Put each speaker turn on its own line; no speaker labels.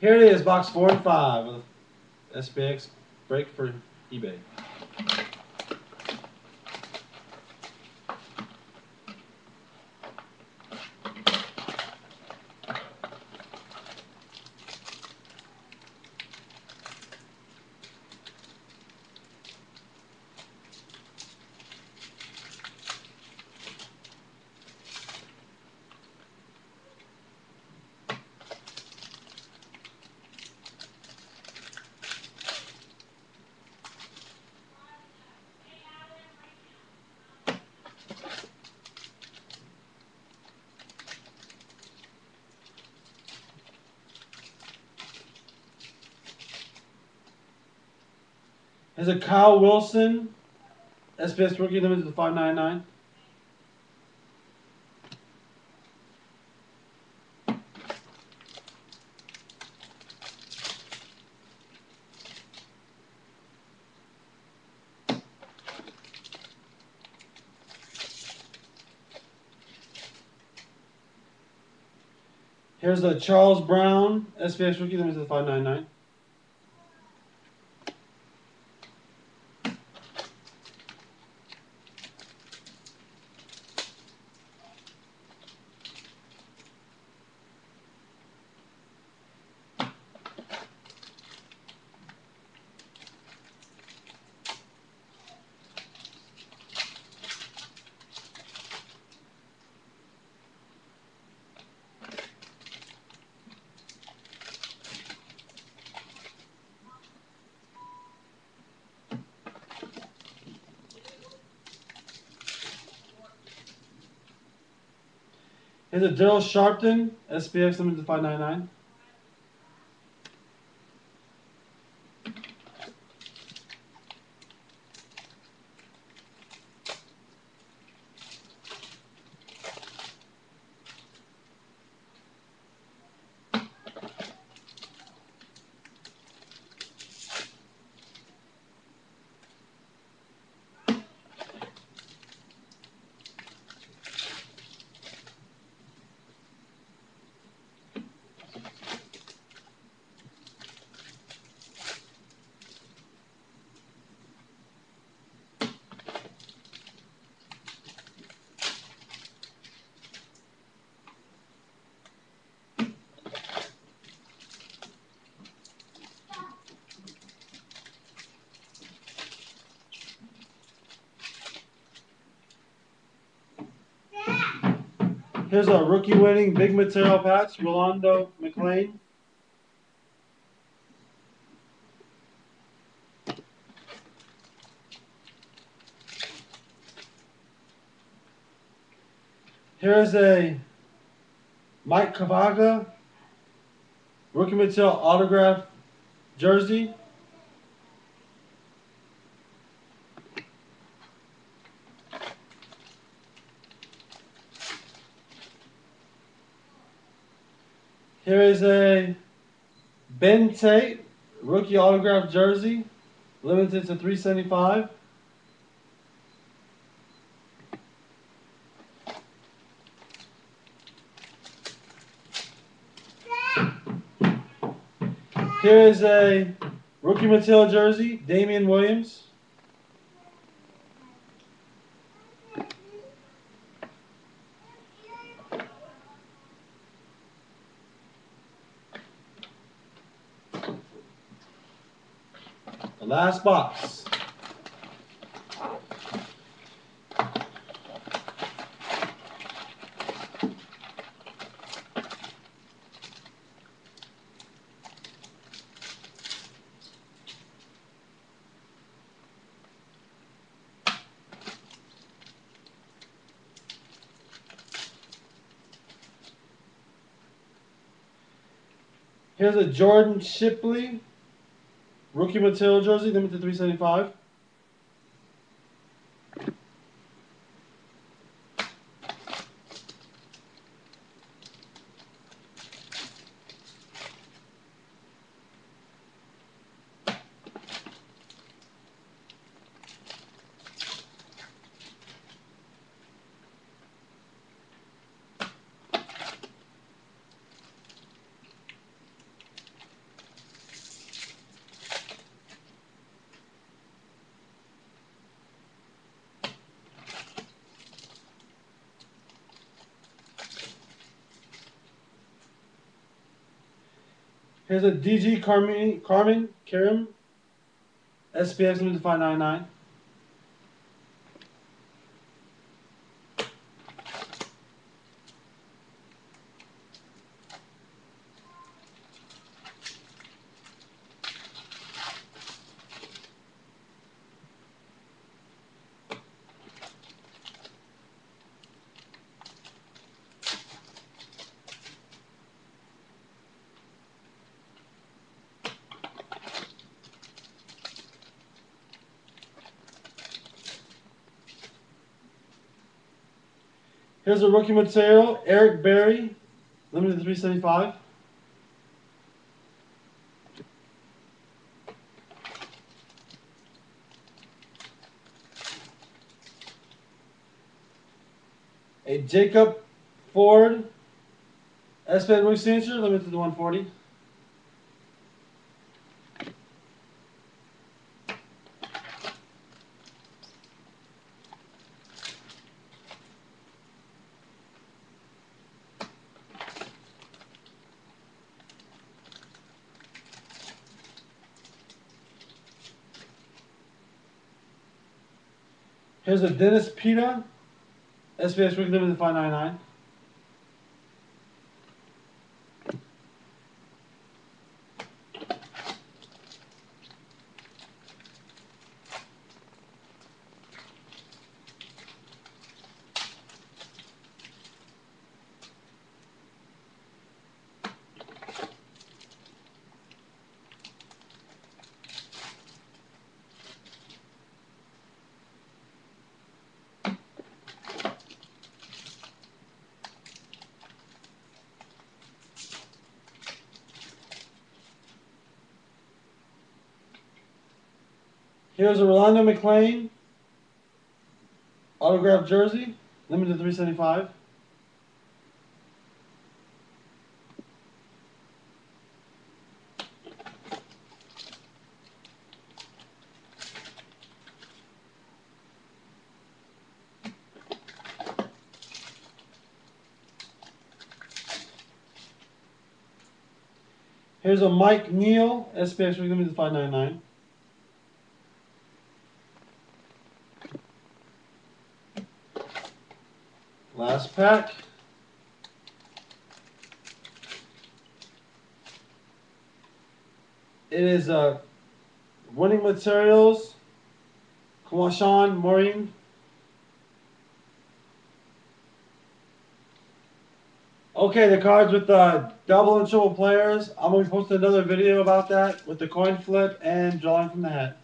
Here it is, box 4 and 5 of SPX break for eBay. Here's a Kyle Wilson, SPS rookie limited to 599. Here's a Charles Brown, SPS rookie limited to 599. Here's a Daryl Sharpton, SPX limited to 599. Here's a rookie winning big material patch, Rolando McClain. Here's a Mike Cavaga, rookie material autograph jersey. Here is a Ben Tate, rookie autograph jersey, limited to 375. Here is a rookie material jersey, Damian Williams. The last box. Here's a Jordan Shipley, rookie material jersey, limited to 375. Here's a DG Karim SPX limited 599. Here's a rookie material, Eric Berry, limited 375. A Jacob Ford, SPX rookie signature, limited to 140. Here's a Dennis Pita, SPX rookie limited to 599. Here's a Rolando McClain, autographed jersey, limited to 375. Here's a Mike Neal, SPX rookie limited to 599. Last pack. It is winning materials, Kwashan Maureen. Okay, the cards with the double and triple players. I'm going to post another video about that with the coin flip and drawing from the hat.